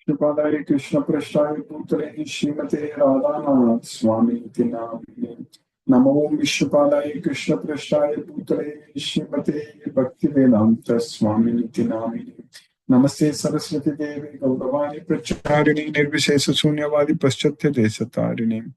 Shripadaya Krishna Prasthaya Putale Srimate Radhanath Swami Tinamine Namo Vishnupadaya Krishna Prasthaya Putale Srimate Bhaktivedanta Swami Tinamine Namaste Saraswati Devi Gauravani Pracharini Nirvishesa Sunyavadi Paschatya Desatarini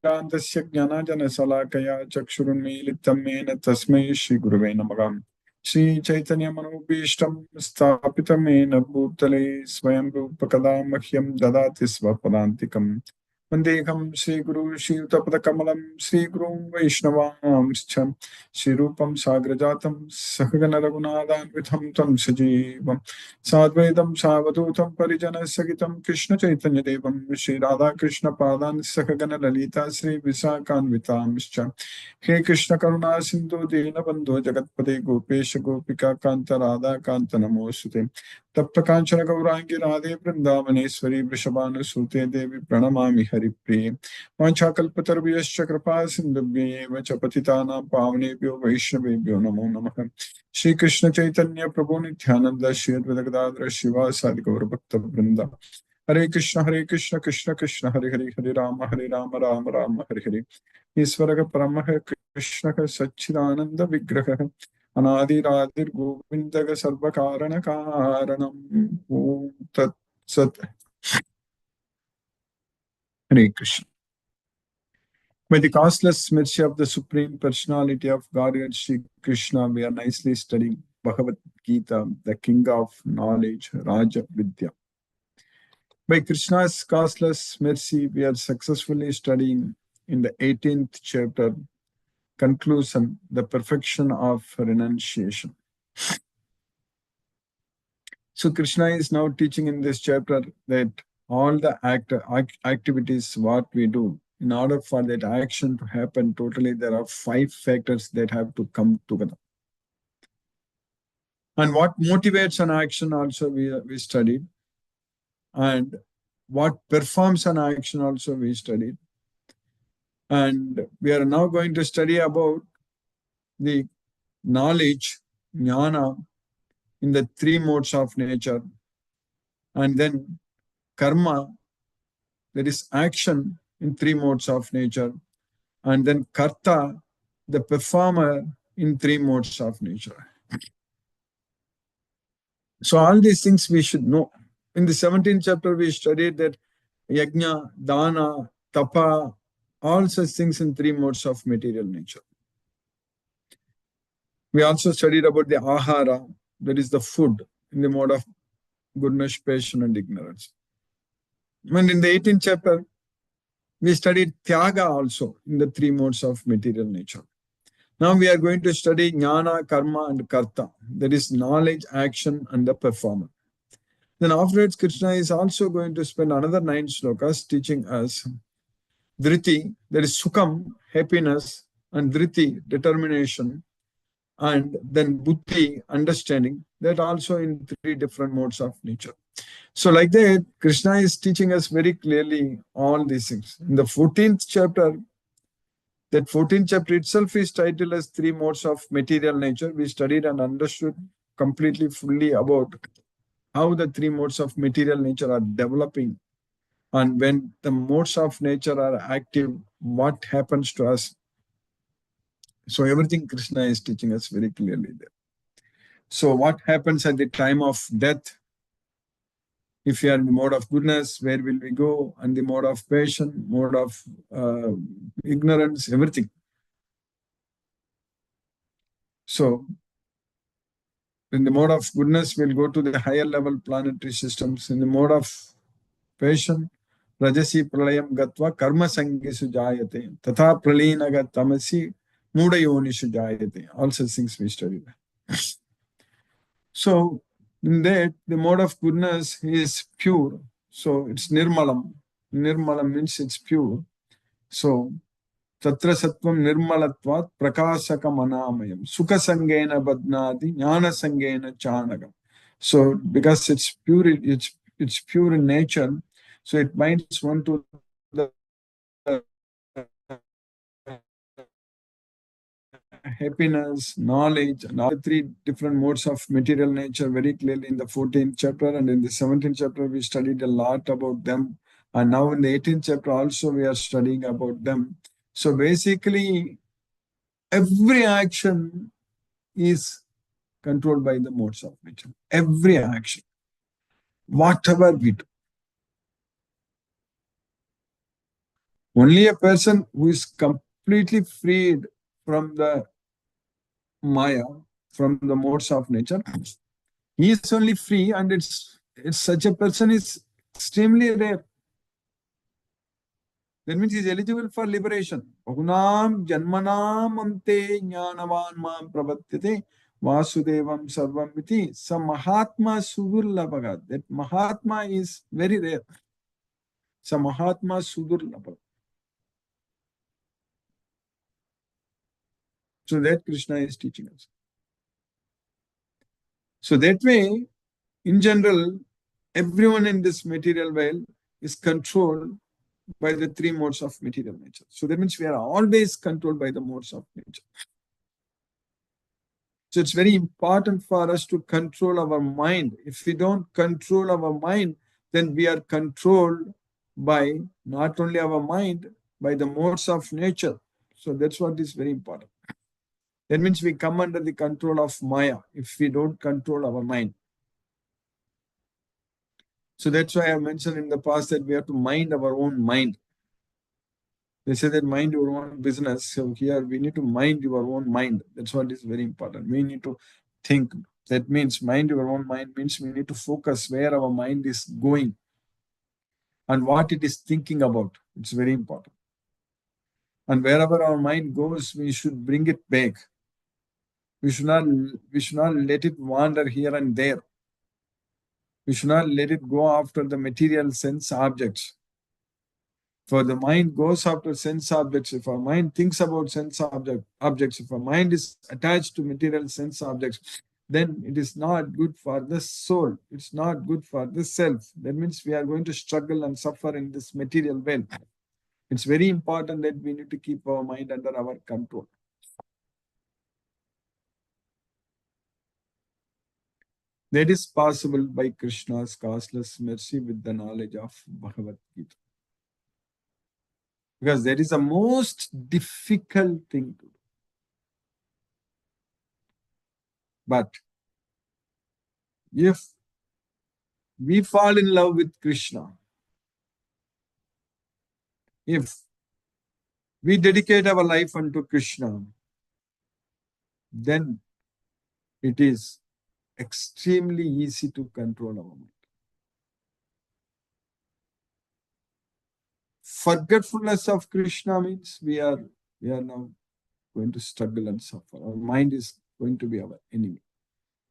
Gandasya Jnanajana Salakaya Chakshurunmilitam Mena Tasmai Shri Gurave Namaha Shri Chaitanya Manubhishtam Sthapitam Mena Bhutale Swayam Rupakada Mahyam Dadati Svapadantikam Vandeham Shri Guru Shri Utapatakalam Shri Guru Vaishnavamscha Shri Rupam Sagrajatam Sahagana Raghunadan Vitham Tam Sajivam Sadvaitam Savadutam Parijana Sagitam Krishna Chaitanya Devam Shri Radha Krishna Padan Sahagana Lalita Shri Visakanvitamscha He Krishna Karuna Sindhu Dina Bandhu Jagatpate Gopesha Gopika Kanta Radha Kanta Namosute Tapta Kanchana Gaurangi Radhe Vrindavaneshwari Vrishabhanu Sute Devi Pranamami Haripriye Vanchakalpatarviyascha Kripa Sindhubhye Vachapatitana Pavnebhyo Vaishnavebhyo Namo Namaha Shri Krishna Chaitanya Prabhu Nityananda Shri Advaita Gadadhara Shiva Sadi Gaura Bhakta Vrinda Hare Krishna Krishna Krishna Hare Hare Hare Rama Rama Rama Hare Hare Isvaraga Paramaha Krishna Satchidananda Vigraha Anadi Radhir Govindaga Sarvakarana Karanam Om Tat Sat Hare Krishna. By the causeless mercy of the Supreme Personality of Godhead Sri Krishna, we are nicely studying Bhagavad Gita, the King of Knowledge, Raja Vidya. By Krishna's causeless mercy, we are successfully studying in the 18th chapter, conclusion, the perfection of renunciation. So Krishna is now teaching in this chapter that all the activities, what we do, in order for that action to happen totally, there are 5 factors that have to come together. And what motivates an action also we studied. And what performs an action also we studied. And we are now going to study about the knowledge, jnana, in the 3 modes of nature. And then karma, that is action in 3 modes of nature. And then karta, the performer in 3 modes of nature. So all these things we should know. In the 17th chapter, we studied that yajna, dana, tapa, all such things in 3 modes of material nature. We also studied about the ahara, that is the food, in the mode of goodness, passion, and ignorance. And in the 18th chapter, we studied tyaga also in the 3 modes of material nature. Now we are going to study jnana, karma, and karta, that is knowledge, action, and the performer. Then afterwards, Krishna is also going to spend another 9 slokas teaching us dhriti, that is sukham, happiness, and dhriti, determination, and then buddhi, understanding, that also in 3 different modes of nature. So like that, Krishna is teaching us very clearly all these things. In the 14th chapter, that 14th chapter itself is titled as 3 modes of material nature. We studied and understood completely fully about how the 3 modes of material nature are developing. And when the modes of nature are active, what happens to us? So everything Krishna is teaching us very clearly there. So what happens at the time of death? If we are in the mode of goodness, where will we go? And the mode of passion, mode of ignorance, everything. So in the mode of goodness, we'll go to the higher level planetary systems. In the mode of passion, rajasi pralayam gatva karma sangisu jayate tatha pralinaga tamasi mudayonishu jayate. All such things we studied. So in that, the mode of goodness is pure. So it's nirmalam. Nirmalam means it's pure. So tatra sattvam nirmalatvat prakasakam anamayam sukha sangena badnadi jnana sangena chanagam. So because it's pure, it's pure in nature, so it binds one to the happiness, knowledge, and all the three different modes of material nature very clearly in the 14th chapter. And in the 17th chapter, we studied a lot about them. And now in the 18th chapter also, we are studying about them. So basically, every action is controlled by the modes of nature. Every action, whatever we do. Only a person who is completely freed from the Maya, from the modes of nature, he is only free, and it's such a person is extremely rare. That means he is eligible for liberation. Bahunam janmanam ante jnanavan mam prapatyate vasudevam sarvam iti. Sa Mahatma sudurlabhaga. That Mahatma is very rare. Sa Mahatma sudurlabhaga. So that Krishna is teaching us. So that way, in general, everyone in this material world is controlled by the three modes of material nature. So that means we are always controlled by the modes of nature. So it's very important for us to control our mind. If we don't control our mind, then we are controlled by not only our mind, by the modes of nature. So that's what is very important. That means we come under the control of Maya if we don't control our mind. So that's why I mentioned in the past that we have to mind our own mind. They say that mind your own business. So here we need to mind your own mind. That's what is very important. We need to think. That means mind your own mind means we need to focus where our mind is going and what it is thinking about. It's very important. And wherever our mind goes, we should bring it back. We should not let it wander here and there. We should not let it go after the material sense objects. For the mind goes after sense objects. If our mind thinks about sense objects, if our mind is attached to material sense objects, then it is not good for the soul. It's not good for the self. That means we are going to struggle and suffer in this material world. It's very important that we need to keep our mind under our control. That is possible by Krishna's causeless mercy with the knowledge of Bhagavad Gita. Because that is the most difficult thing to do. But if we fall in love with Krishna, if we dedicate our life unto Krishna, then it is extremely easy to control our mind. Forgetfulness of Krishna means we are now going to struggle and suffer. Our mind is going to be our enemy.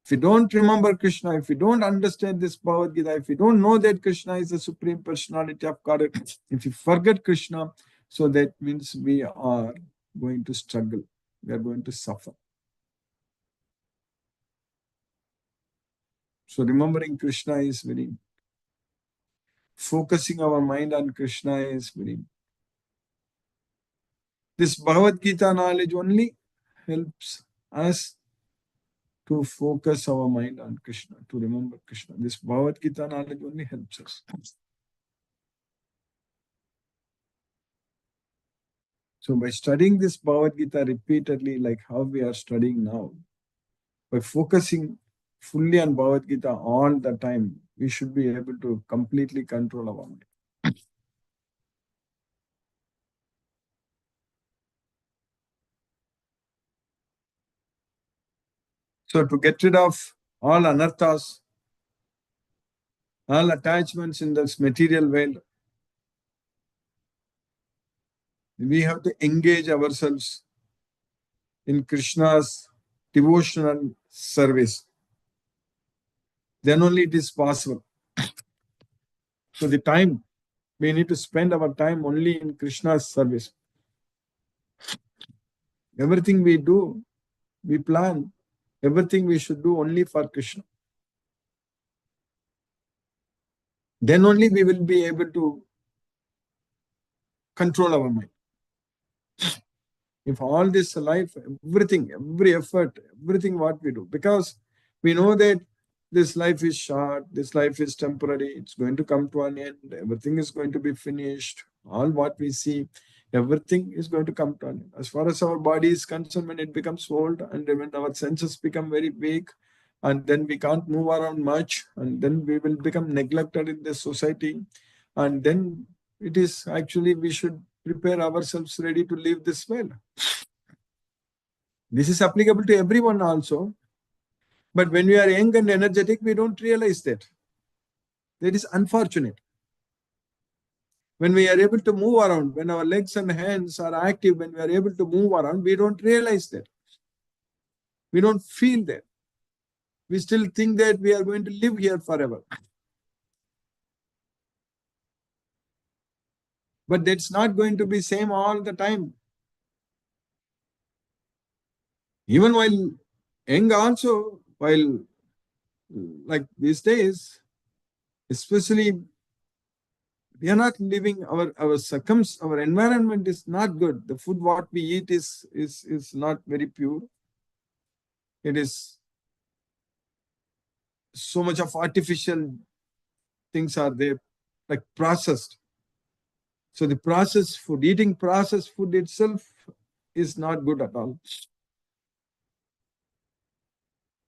If we don't remember Krishna, if we don't understand this Bhagavad Gita, if we don't know that Krishna is the Supreme Personality of God, if we forget Krishna, so that means we are going to struggle. We are going to suffer. So remembering Krishna is very important. Focusing our mind on Krishna is very important. This Bhagavad Gita knowledge only helps us to focus our mind on Krishna, to remember Krishna. This Bhagavad Gita knowledge only helps us. So by studying this Bhagavad Gita repeatedly, like how we are studying now, by focusing fully on Bhagavad Gita all the time, we should be able to completely control our mind. So to get rid of all anarthas, all attachments in this material world, we have to engage ourselves in Krishna's devotional service. Then only it is possible. So the time, we need to spend our time only in Krishna's service. Everything we do, we plan, everything we should do only for Krishna. Then only we will be able to control our mind. If all this life, everything, every effort, everything what we do, because we know that this life is short, this life is temporary, it's going to come to an end, everything is going to be finished. All what we see, everything is going to come to an end. As far as our body is concerned, when it becomes old and when our senses become very weak, and then we can't move around much, and then we will become neglected in the society, and then it is actually we should prepare ourselves ready to leave this world. This is applicable to everyone also. But when we are young and energetic, we don't realize that. That is unfortunate. When we are able to move around, when our legs and hands are active, when we are able to move around, we don't realize that. We don't feel that. We still think that we are going to live here forever. But that's not going to be same all the time. Even while young also, while like these days, especially we are not living our environment is not good. The food what we eat is not very pure. It is so much of artificial things are there, like processed. So the processed food, eating processed food itself is not good at all.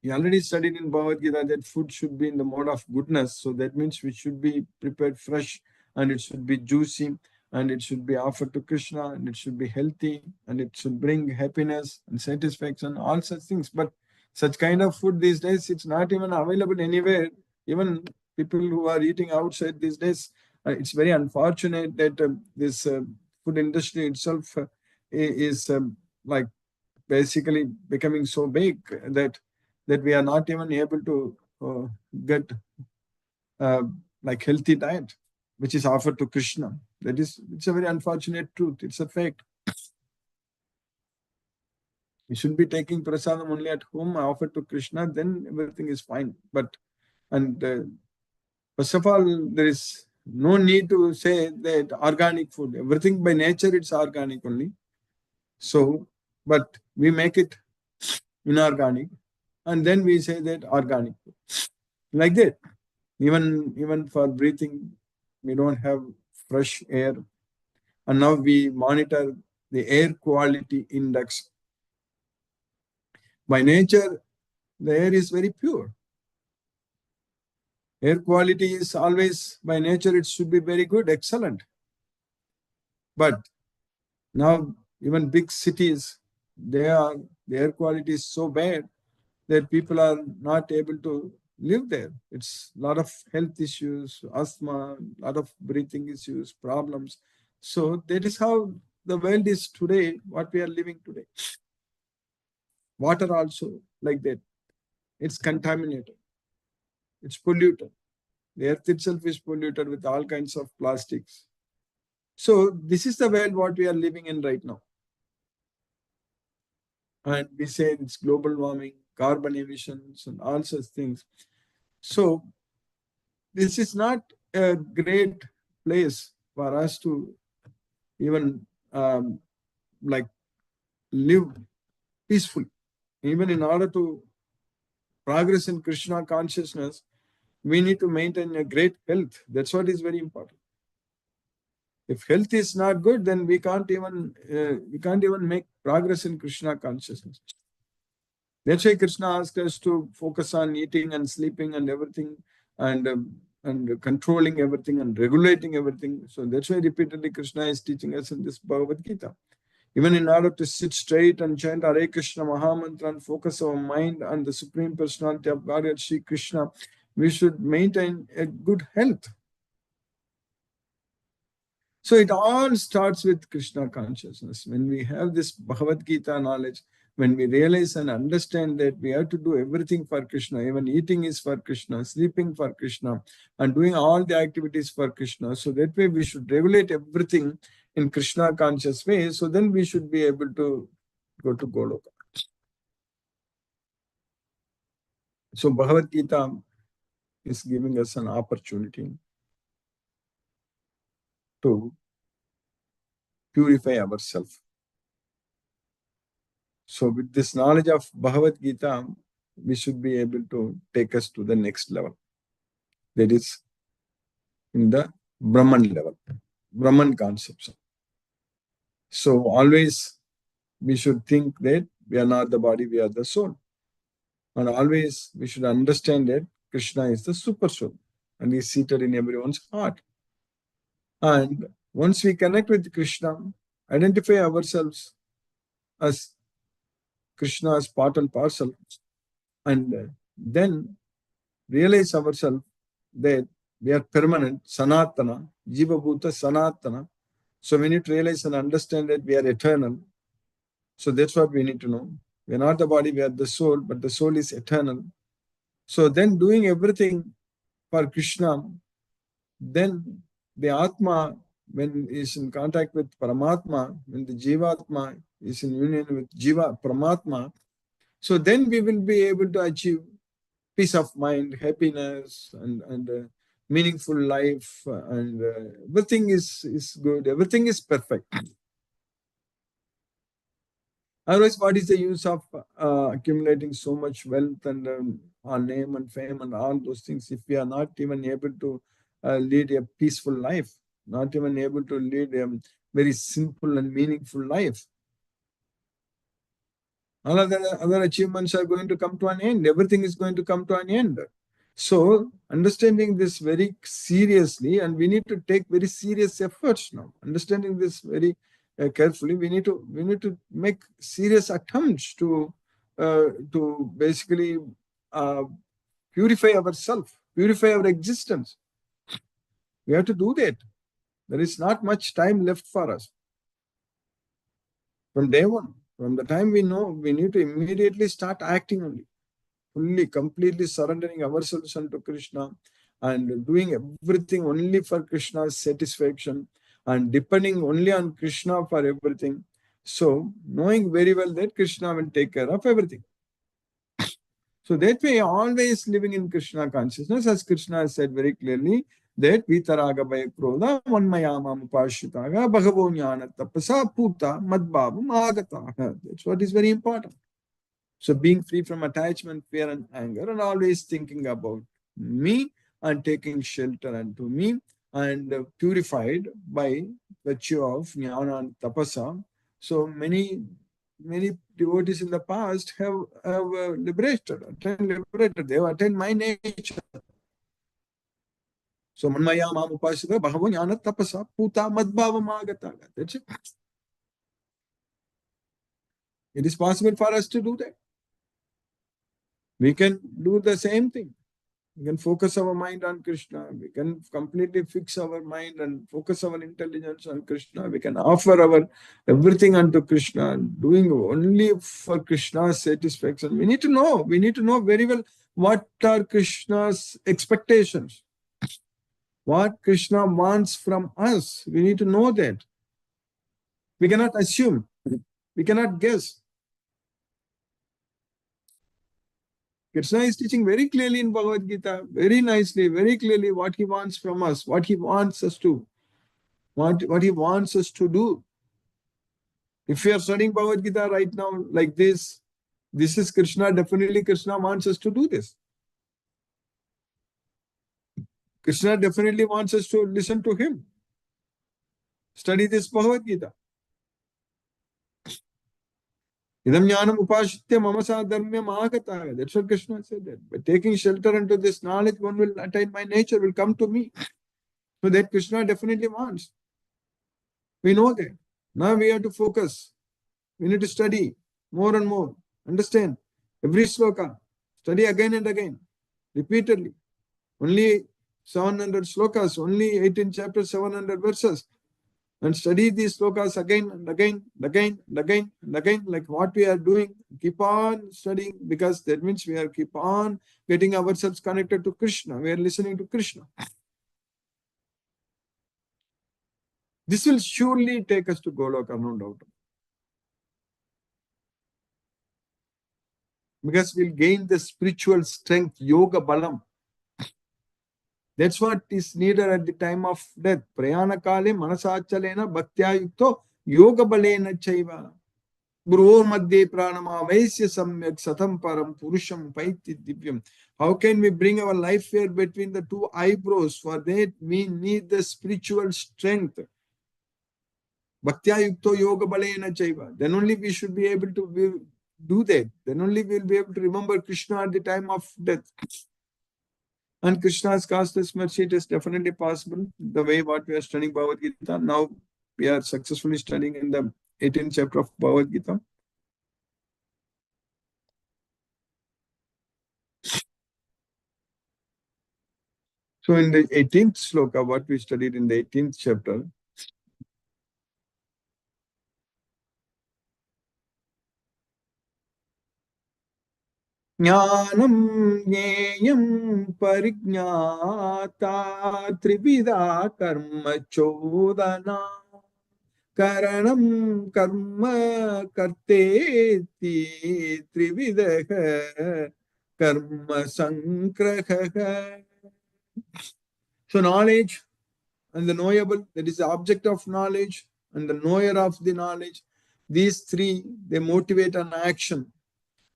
We already studied in Bhagavad Gita that food should be in the mode of goodness. So that means we should be prepared fresh, and it should be juicy, and it should be offered to Krishna, and it should be healthy, and it should bring happiness and satisfaction, all such things. But such kind of food these days, it's not even available anywhere. Even people who are eating outside these days, it's very unfortunate that this food industry itself is like basically becoming so big that we are not even able to get uh, like healthy diet, which is offered to Krishna. It's a very unfortunate truth. It's a fact. We should be taking prasadam only at home, offered to Krishna, then everything is fine. But, and first of all, there is no need to say that organic food. Everything by nature, it's organic only. So, but we make it inorganic, and then we say that organic food. Like that. Even for breathing, we don't have fresh air. And now we monitor the air quality index. By nature, the air is very pure. Air quality is always, by nature, it should be very good, excellent. But now, even big cities, the air quality is so bad that people are not able to live there. It's a lot of health issues, asthma, a lot of breathing issues, problems. So that is how the world is today, what we are living today. Water also like that. It's contaminated. It's polluted. The earth itself is polluted with all kinds of plastics. So this is the world what we are living in right now. And we say it's global warming, carbon emissions, and all such things. So this is not a great place for us to even like live peacefully. Even in order to progress in Krishna consciousness, we need to maintain a great health. That's what is very important. If health is not good, then we can't even make progress in Krishna consciousness. That's why Krishna asked us to focus on eating and sleeping and everything, and controlling everything and regulating everything. So that's why repeatedly Krishna is teaching us in this Bhagavad Gita. Even in order to sit straight and chant Hare Krishna Mahamantra and focus our mind on the Supreme Personality of Godhead, Sri Krishna, we should maintain a good health. So it all starts with Krishna consciousness. When we have this Bhagavad Gita knowledge, when we realize and understand that we have to do everything for Krishna, even eating is for Krishna, sleeping for Krishna, and doing all the activities for Krishna. So that way we should regulate everything in Krishna conscious way. So then we should be able to go to Goloka. So Bhagavad Gita is giving us an opportunity to purify ourselves. So with this knowledge of Bhagavad Gita, we should be able to take us to the next level. That is in the Brahman level, Brahman concepts. So always we should think that we are not the body, we are the soul. And always we should understand that Krishna is the super soul and he is seated in everyone's heart. And once we connect with Krishna, identify ourselves as Krishna as part and parcel, and then realize ourselves that we are permanent, Sanatana, Jiva Bhuta Sanatana. So we need to realize and understand that we are eternal. So that's what we need to know. We are not the body, we are the soul, but the soul is eternal. So then doing everything for Krishna, then the Atma, when is in contact with Paramatma, when the Jivatma is in union with Jiva, Paramatma, so then we will be able to achieve peace of mind, happiness, and meaningful life, and everything is good, everything is perfect. Otherwise, what is the use of accumulating so much wealth and our name and fame and all those things if we are not even able to lead a peaceful life, not even able to lead a very simple and meaningful life? All other achievements are going to come to an end. Everything is going to come to an end. So, understanding this very seriously, and we need to take very serious efforts now. Understanding this very carefully, we need to make serious attempts to basically purify ourselves, purify our existence. We have to do that. There is not much time left for us. From day one, from the time we know, we need to immediately start acting only. Fully, completely surrendering ourselves unto Krishna and doing everything only for Krishna's satisfaction and depending only on Krishna for everything. So, knowing very well that Krishna will take care of everything. So, that way, always living in Krishna consciousness, as Krishna has said very clearly, that Vitaraga Bhaya Krodha Manmayama Upashitaga Bhagavo Jnana Tapasa Puta Madbhavam Agataha. That's what is very important. So being free from attachment, fear, and anger, and always thinking about me and taking shelter unto me, and purified by virtue of jnana and tapasa. So many devotees in the past have liberated. They have attained my nature. So manmaya mam upasita bhagavo jnana tapasa puta madbhava magata. That's it. It is possible for us to do that. We can do the same thing. We can focus our mind on Krishna. We can completely fix our mind and focus our intelligence on Krishna. We can offer our everything unto Krishna, doing only for Krishna's satisfaction. We need to know very well what are Krishna's expectations, what Krishna wants from us. We need to know that. We cannot assume. We cannot guess. Krishna is teaching very clearly in Bhagavad Gita, very nicely, very clearly what he wants from us, what he wants us to, what he wants us to do. If we are studying Bhagavad Gita right now like this is Krishna, definitely Krishna wants us to do this. Krishna definitely wants us to listen to him. Study this Bhagavad Gita. Idam jnanam upashitya mamasa dharmyam agata. That's what Krishna said. That by taking shelter into this knowledge, one will attain my nature, will come to me. So that Krishna definitely wants. We know that. Now we have to focus. We need to study more and more. Understand every sloka. Study again and again, repeatedly. Only 700 slokas, only 18 chapters, 700 verses. And study these slokas again and again, again, and again, and again, like what we are doing. Keep on studying, because that means we are keep on getting ourselves connected to Krishna. We are listening to Krishna. This will surely take us to Goloka, no doubt. Because we'll gain the spiritual strength, yoga balam. That's what is needed at the time of death. Prayana kale manasachalena bhaktya yukto yoga balena chaiva. Bhruor madhye pranama vaisya samyak satam param purusham paiti divyam. How can we bring our life here between the two eyebrows? For that we need the spiritual strength. Bhaktya yukto yoga balena chaiva. Then only we should be able to do that. Then only we will be able to remember Krishna at the time of death. And Krishna's causeless mercy, it is definitely possible. The way what we are studying Bhagavad Gita, now we are successfully studying in the 18th chapter of Bhagavad Gita. So in the 18th sloka, what we studied in the 18th chapter, Jnanam jneyam parijnata trivida karma chodana karanam karma karteti trividaha karma sangraha. So knowledge and the knowable, that is the object of knowledge, and the knower of the knowledge, these three, they motivate an action.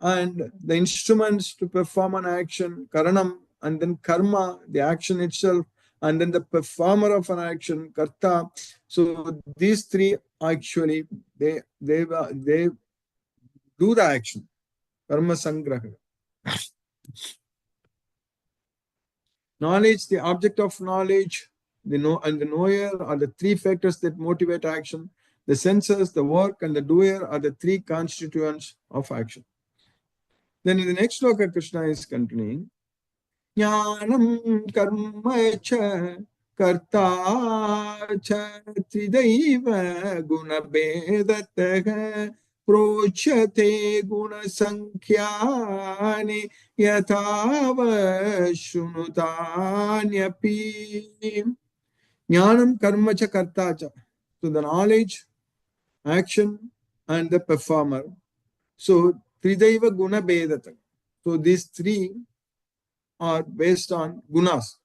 And the instruments to perform an action, karanam, and then karma, the action itself, and then the performer of an action, karta. So these three actually, they do the action, karma sangraha. Knowledge, the object of knowledge, and the knower are the three factors that motivate action. The senses, the work, and the doer are the three constituents of action. Then in the next sloka, Krishna is continuing. Jnanam karma cha karta cha tridaiva guna bedataha prochate guna sankhyani yathava shunutanyapi. Jnanam karma cha karta cha. So the knowledge, action, and the performer. So tridaiva guna bedataha. So these three are based on gunas.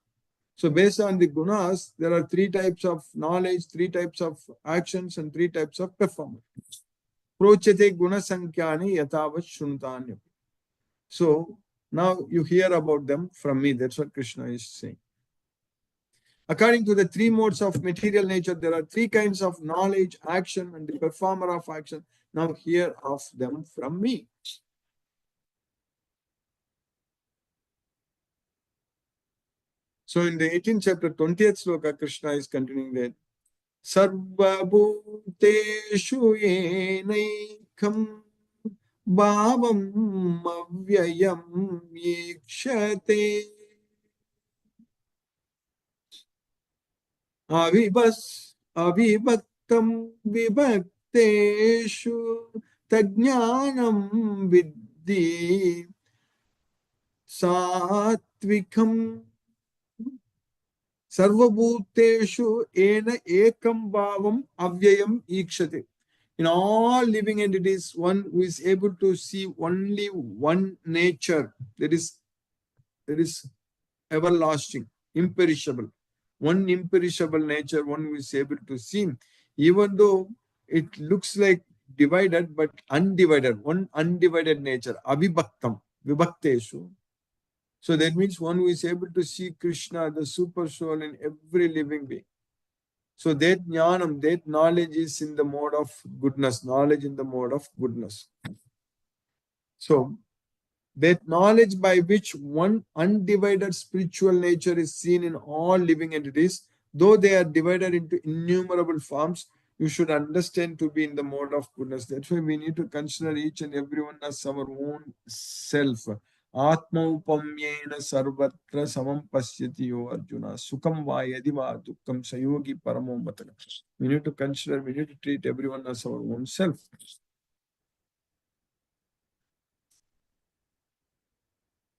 So based on the gunas, there are three types of knowledge, three types of actions, and three types of performance. Prochate guna sankyani yatavat shuntanya. So now you hear about them from me. That's what Krishna is saying. According to the three modes of material nature, there are three kinds of knowledge, action, and the performer of action. Now hear of them from me. So in the 18th chapter, 20th sloka, Krishna is continuing that. Sarvabhuteshu yenaikham bhavam avyayam yikshate avibhaktam vibhakteshu tajnanam viddhi satvikam. Sarvabhuteshu ena ekam bhavam avyayam ikshate. In all living entities, one who is able to see only one nature that is everlasting, imperishable. One imperishable nature, one who is able to see, even though it looks like divided, but undivided, one undivided nature, avibhaktam, vibhakteshu. So that means one who is able to see Krishna, the super soul, in every living being. So that jnanam, that knowledge is in the mode of goodness, knowledge in the mode of goodness. So that knowledge by which one undivided spiritual nature is seen in all living entities, though they are divided into innumerable forms, you should understand to be in the mode of goodness. That's why we need to consider each and everyone as our own self. Atma upamyena sarvatra samam pasyati yo Arjuna sukam va yadi va dukkam sayogi paramo mataka. We need to consider, we need to treat everyone as our own self.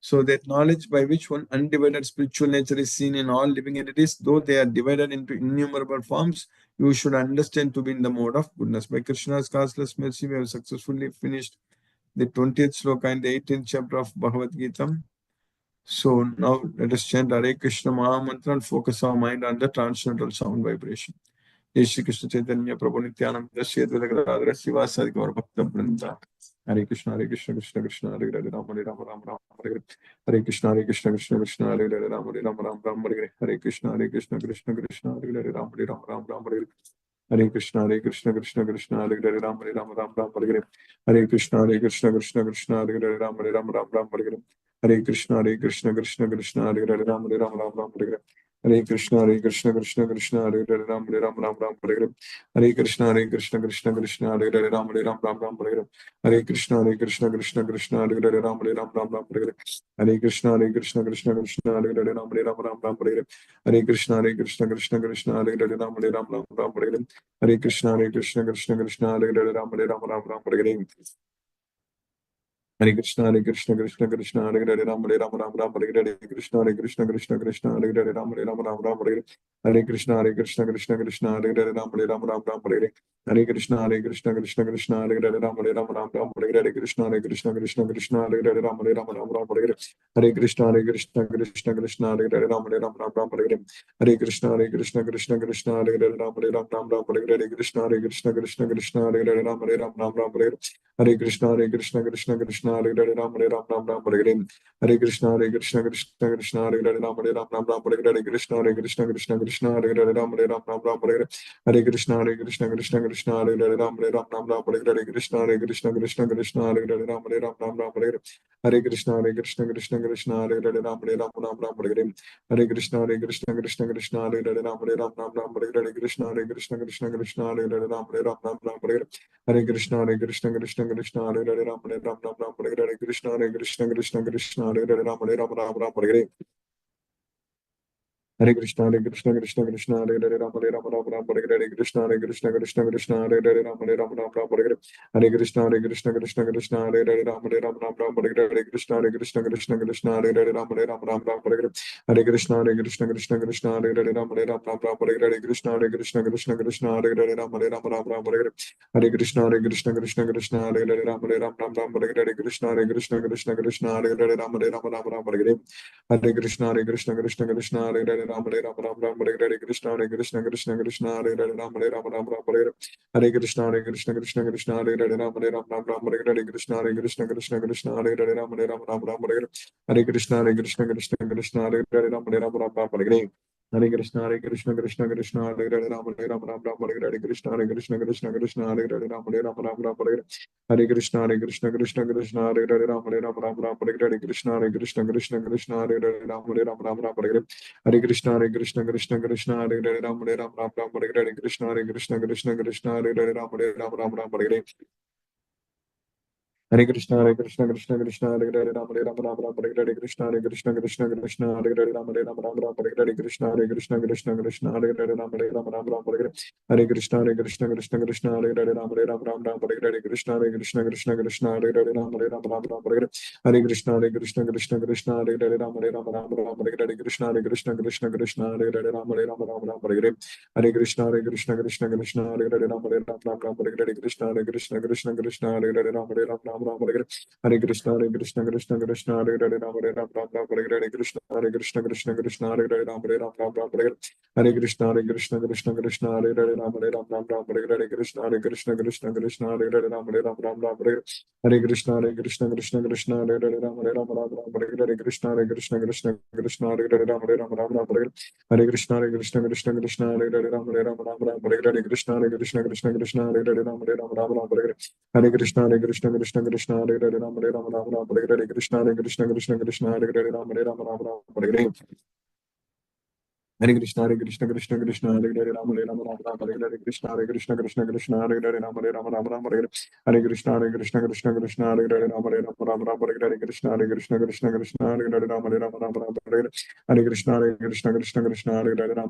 So that knowledge by which one undivided spiritual nature is seen in all living entities, though they are divided into innumerable forms, you should understand to be in the mode of goodness. By Krishna's causeless mercy, we have successfully finished the 20th sloka in the 18th chapter of Bhagavad Gita. So now let us chant Hare Krishna Maha Mantra and focus our mind on the transcendental sound vibration. Jai Shri Krishna Chaitanya Prabhu Nityananda Shri Advaita Gadadhara Sivasadi Gaur Bhakta Vrinda. Hare Krishna Krishna Krishna Hare Hare Ram Hare Ram Ram Ram Hare Hare. Hare Krishna Krishna Krishna Hare Hare Ram Hare Ram Ram Ram Hare Hare. Hare Krishna Krishna Krishna Hare Hare Ram Hare Ram Ram Ram Hare Hare. Hare Krishna Krishna Hare Hare Ram Hare Ram Ram Ram Hare Hare. Hare Krishna Krishna Hare Hare Ram Hare Ram Ram Ram Hare Hare. Hare Krishna Krishna Hare Hare Ram Hare Ram Ram Ram Hare Hare. Hare Krishna Krishna Hare Hare Ram Hare Ram Ram Ram Hare Hare. Hare Krishna Krishna Hare Hare Ram Hare Ram Ram Ram Hare Hare. Hare Krishna Krishna Hare Hare Ram Hare Ram Ram Ram Hare Hare. Hare Krishna Krishna Hare Hare Ram Hare Ram Ram Ram Hare Hare. Hare Krishna Krishna Hare Hare Ram Hare Ram Ram Ram Hare Hare. Hare Krishna Krishna Hare Hare Ram Hare Ram Ram Ram Hare Hare. Hare Krishna Hare Hare Ram Hare Ram Ram Ram Hare Hare. Hare Krishna Krishna Hare Hare Ram Hare Ram Ram Ram Hare Hare. Hare Krishna Krishna Hare Hare Ram Hare Ram Ram Ram Hare Hare. Hare Krishna Krishna Hare Hare Ram Hare Ram Ram Ram Hare Hare. Hare Krishna Krishna Hare Hare Ram Hare Ram Ram Ram Hare Hare. Hare Krishna Krishna Hare Hare Ram Hare Ram Ram Ram Hare Hare. Hare Krishna Krishna Hare Hare Ram Hare Ram Ram Ram Hare Hare. Hare Krishna Krishna Hare Hare Ram Hare Ram Ram Ram Hare Hare. Hare Krishna Krishna Hare Hare Ram Hare Ram Ram Ram Hare Hare. Hare Krishna Krishna Hare Hare Ram Hare Ram Ram Ram Hare Hare. Hare Krishna Krishna Hare Hare Ram Hare Ram Ram Ram Hare Hare. Hare Krishna Krishna Hare Hare Ram Hare Ram Ram Ram Hare Hare. Hare Krishna Krishna Hare Hare Ram Hare Ram Ram Ram Hare Hare. Hare Krishna Krishna Hare Hare Ram Hare Ram Ram Ram Hare Hare. Hare Krishna Krishna Hare Hare Ram Hare Ram Ram Ram Hare Hare. Hare Krishna Krishna Hare Hare Ram Hare Ram Ram Ram Hare Hare. Hare Krishna Krishna Hare Hare Ram Hare Ram Ram Ram Hare Hare. Hare Krishna Krishna Hare Hare Ram Hare Ram Ram Ram Hare Hare. Hare Krishna Hare Hare Ram Hare Ram Ram Ram Hare Hare. Hare Krishna Krishna Hare Hare Ram Hare Ram Ram Ram Hare Hare. Hare Krishna Krishna Hare Hare Ram Hare Ram Ram Ram Hare Hare. Hare Krishna Krishna Hare Hare Ram Hare Ram Ram Ram Hare Hare. Hare Krishna Krishna Hare Hare Ram Hare Ram Ram Ram Hare Hare. Hare Krishna Krishna Hare Hare Ram Hare Ram Ram Ram Hare Hare. Hare Krishna Krishna Hare Hare Ram Hare Ram Ram Ram Hare Hare. Hare Krishna Krishna Hare Hare Ram Hare Ram Ram Ram Hare Hare. Hare Krishna Hare Hare Ram Hare Ram Ram Ram Hare Hare. Hare Krishna Krishna Hare Hare Ram Hare Ram Ram Ram Hare Hare. Hare Krishna Krishna Hare Hare Ram Hare Ram Ram Ram Hare Hare. Hare Krishna Krishna Hare Hare Ram Hare Ram Ram Ram Hare Hare. Hare Krishna Krishna Hare Hare Ram Hare Ram Ram Ram Hare Hare. Hare Krishna Hare Hare Ram Hare Ram Ram Ram Hare Hare. Hare Krishna Krishna Hare Hare Ram Hare Ram Ram Ram Hare Hare. Hare Krishna Krishna Hare Hare Ram Hare Ram Ram Ram Hare Hare. Hare Krishna Krishna Hare Hare Ram Hare Ram Ram Ram Hare Hare. Hare Krishna Krishna Hare Hare Ram Hare Ram Ram Ram Hare Hare. Hare Krishna Krishna Hare Hare Ram Hare Ram Ram Ram Hare Hare. Hare Krishna Hare Hare Ram Hare Ram Ram Ram Hare Hare. Hare Krishna Krishna Hare Hare Ram Hare Ram Ram Ram Hare Hare. Hare Krishna Krishna Hare Hare Ram Hare Ram Ram Ram Hare Hare. Hare Krishna Krishna Hare Hare Ram Hare Ram Ram Ram Hare Hare. Hare Krishna Krishna Hare Hare Ram Hare Ram Ram Ram Hare Hare. Hare Krishna Krishna Hare Hare Ram Hare Ram Ram Ram Hare Hare. Hare Krishna Krishna Hare Hare Ram Hare Ram Ram Ram Hare Hare. Hare Krishna Krishna Hare Hare Ram Hare Ram Ram Ram Hare Hare. Hare Krishna Krishna Hare Hare Ram Hare Ram Ram Ram Hare Hare. Hare Krishna Krishna Hare Hare Ram Hare Ram Ram Ram Hare Hare. Hare Krishna Krishna Hare Hare Ram Hare Ram Ram Ram Hare Hare. Hare Krishna Krishna Hare Hare Ram Hare Ram Ram Ram Hare Hare. Hare Krishna Krishna Hare Hare Ram Hare Ram Ram Ram Hare Hare. Hare Krishna Krishna Hare Hare Ram Hare Ram Ram Ram Hare Hare. Hare Krishna Krishna Hare Hare Ram Hare Ram Ram Ram Hare Hare. Hare Krishna Krishna Hare Hare Ram Hare Ram Ram Ram Hare Hare. Hare Krishna Krishna Hare Hare Ram Hare Ram Ram Ram Hare Hare. Hare Krishna Krishna Hare Hare Ram Hare Ram Ram Ram Hare Hare. Hare Krishna Hare Ram Hare Ram Ram Ram Hare Hare. Hare Krishna Hare Hare Ram Hare Ram Ram Ram Hare Hare. Hare Krishna Krishna Hare Hare Ram Hare Ram Ram Ram Hare Hare. Hare Krishna Krishna Hare Hare Ram Hare Ram Ram Ram Hare Hare. Hare Krishna Krishna Hare Hare Ram Hare Ram Ram Ram Hare Hare. Hare Krishna Krishna Hare Hare Ram Hare Ram Ram Ram Hare Hare. Hare Krishna Krishna Hare Hare Ram